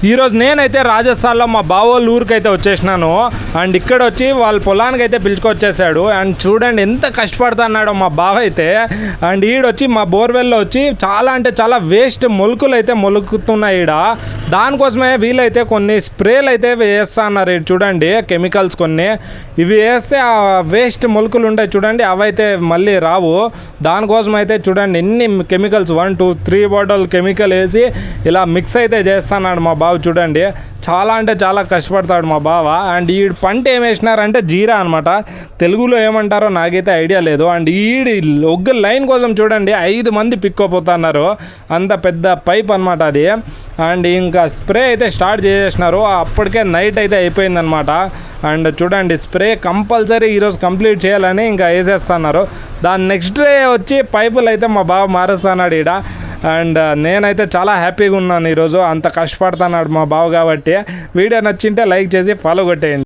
ఈరోజు నేనైతే రాజస్థాన్లో మా బావోళ్ళ ఊరికి అయితే వచ్చేసినాను. అండ్ ఇక్కడ వచ్చి వాళ్ళ పొలానికి అయితే పిలుచుకొచ్చేసాడు. అండ్ చూడండి ఎంత కష్టపడుతున్నాడో మా బావ అయితే. అండ్ ఈడొచ్చి మా బోర్వెల్లో వచ్చి చాలా అంటే చాలా వేస్ట్ మొలుకులు అయితే మొలుకుతున్నాయి ఈడ. దానికోసమే వీలైతే కొన్ని స్ప్రేలు అయితే వేస్తున్నారు. చూడండి కెమికల్స్ కొన్ని ఇవి వేస్తే ఆ వేస్ట్ మొలుకులు ఉంటాయి చూడండి, అవైతే మళ్ళీ రావు. దానికోసం అయితే చూడండి ఎన్ని కెమికల్స్ 1 2 3 బాటిల్ కెమికల్ వేసి ఇలా మిక్స్ అయితే చేస్తున్నాడు మా బావ. చూడండి చాలా అంటే చాలా కష్టపడతాడు మా బావ. అండ్ ఈ పంట ఏం వేసినారంటే జీరా అనమాట. తెలుగులో ఏమంటారో నాకైతే ఐడియా లేదు. అండ్ ఈడి ఒక్క లైన్ కోసం చూడండి 5 మంది పిక్కోపోతున్నారు. అంత పెద్ద పైప్ అనమాట అది. అండ్ ఇంకా స్ప్రే అయితే స్టార్ట్ చేసేసినారు. అప్పటికే నైట్ అయితే అయిపోయిందనమాట. అండ్ చూడండి స్ప్రే కంపల్సరీ ఈరోజు కంప్లీట్ చేయాలని ఇంకా వేసేస్తున్నారు. దాని నెక్స్ట్ డే వచ్చి పైపులు అయితే మా బావ మారుస్తున్నాడు ఈడ. అండ్ నేనైతే చాలా హ్యాపీగా ఉన్నాను ఈరోజు. అంత కష్టపడుతున్నాడు మా బావ కాబట్టి. వీడియో నచ్చింటే లైక్ చేసి ఫాలో కొట్టేయండి.